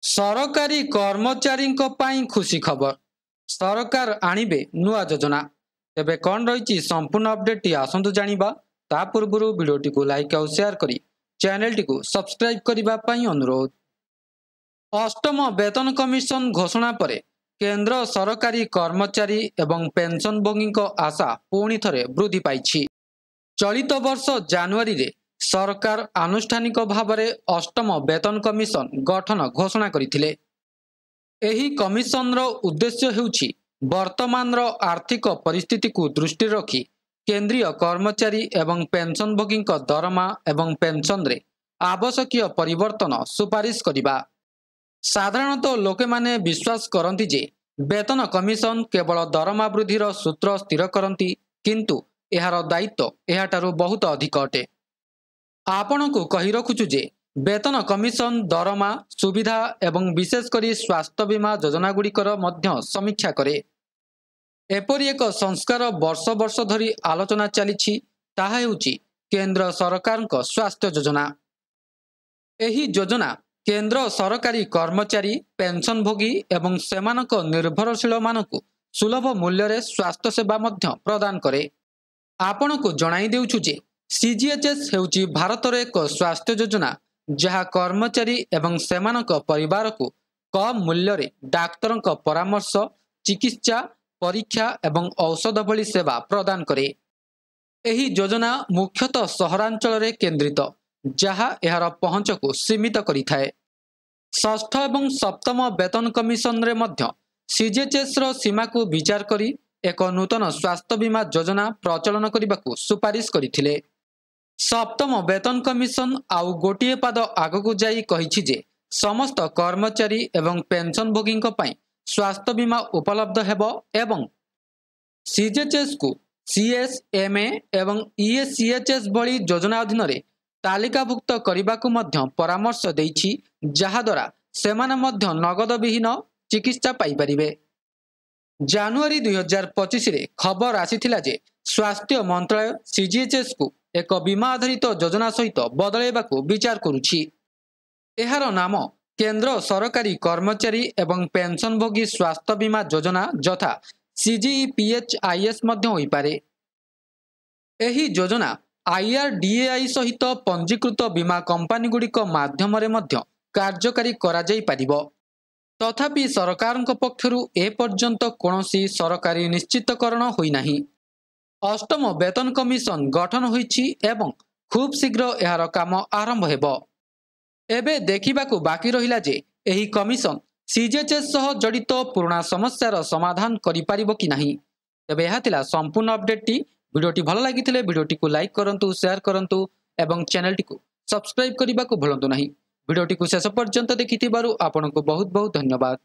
सरकारी कर्मचारी खुशी खबर सरकार आणिबे नुआ योजना तेबे कौन रही संपूर्ण अपडेट टी आसंतु जानिबा ता पूर्व वीडियोटी को लाइक और शेयर करी चैनल टी को सब्सक्राइब करबा पई अनुरोध। अष्टम वेतन कमिशन घोषणा पर केंद्र सरकारी कर्मचारी एवं पेंशनभोगी आशा पुणी थरे वृद्धि पाई। चलित वर्ष जनवरी रे सरकार आनुष्ठानिक भाव में अष्टम वेतन कमिशन गठन घोषणा करथिले। एही कमिशन रो उद्देश्य हेउछि वर्तमान रो आर्थिक परिस्थिति को दृष्टि रखी केंद्रीय कर्मचारी एवं पेंशनभोगी दरमा एवं पेंशन रे आवश्यक परिवर्तन सुपारिश करिबा। साधारणतः लोके माने विश्वास करती जे वेतन कमिशन केवल दरमा वृद्धिर सूत्र स्थिर करती, किंतु एहार दायित्व एहाटारु बहुत अधिक अटे। आपण को कही रखुचु जे वेतन कमिशन दरमा सुविधा एवं विशेषकर स्वास्थ्य बीमा योजना गुड़िकर मध्य समीक्षा करे। एपरी एक संस्कार वर्ष वर्ष धरी आलोचना चली ताहा हेउछि केंद्र सरकार स्वास्थ्य योजना। एही योजना केंद्र सरकारी कर्मचारी पेंशनभोगी एवं सेमानक निर्भरशील मानकु सुलभ मूल्य रे स्वास्थ्य सेवा मध्य प्रदान करे। आपण को जणाई देउछु जे सीजीएचएस हेउछि भारत रे एक स्वास्थ्य योजना जहाँ कर्मचारी एवं सेमानक परिवार को कम मूल्य रे डाक्तर परामर्श चिकित्सा परीक्षा एवं औषध भली सेवा प्रदान करे। एही योजना मुख्यतः सहरांचल रे केंद्रित जहाँ यार पहुंच को सीमित करिथाए। षष्ठ एवं सप्तम वेतन कमिशन रे मध्य सीजीएचएस रो सीमा को विचार करी एक नूतन स्वास्थ्य बीमा योजना प्रचलन करने को सुपारिश करथिले। सप्तम वेतन कमिशन आउ गोटे पाद आगकू जाई कहिछि जे समस्त कर्मचारी एवं पेंशनभोगी स्वास्थ्य बीमा उपलब्ध हेबो एवं सीजीएचएस को सीएसएमए एवं ईएससीएचएस भली योजना अधीन रे तालिकाभुक्त करने को मध्य परामर्श देइछि, जहा द्वारा सेमाने मध्य नगद विहीन चिकित्सा पाई परिबे। जनवरी 2025 रे खबर आसीथिला जे स्वास्थ्य मंत्रालय सीजीएचएस को एक बीमा आधारित योजना सहित बदलैबा को विचार करुछि। एहार नाम केंद्र सरकारी कर्मचारी एवं पेंशनभोगी स्वास्थ्य बीमा योजना यथा सीजीपीएचआईएस मध्य होई पारे। एही योजना आईआरडीएआई सहित पंजीकृत बीमा कंपनी गुड़िक माध्यम रे मध्य कार्यकारी करा जाई परिबो। तथापि सरकार पक्षरु ए पर्यंत कोनोसी सरकारी निश्चितकरण होई नाही। अष्टम वेतन कमिशन गठन होईछि एवं खूब शीघ्र एहार काम आरंभ हेबो। एबे देखिबाकू बाकी रहिला जे एही कमिशन सीजीएचएस सह जड़ित पुराना समस्यार समाधान करि पारिबो कि नाही। तबे एहा थिला संपूर्ण अपडेट टी। वीडियोटी भल लागिथिले वीडियोटी को लाइक करंतु, शेयर करंतु एवं चैनल टी को सब्सक्राइब करने को भूलंतु नहीं। वीडियोटी को शेष पर्यंत देखिथिबारु आपनको बहुत बहुत धन्यवाद।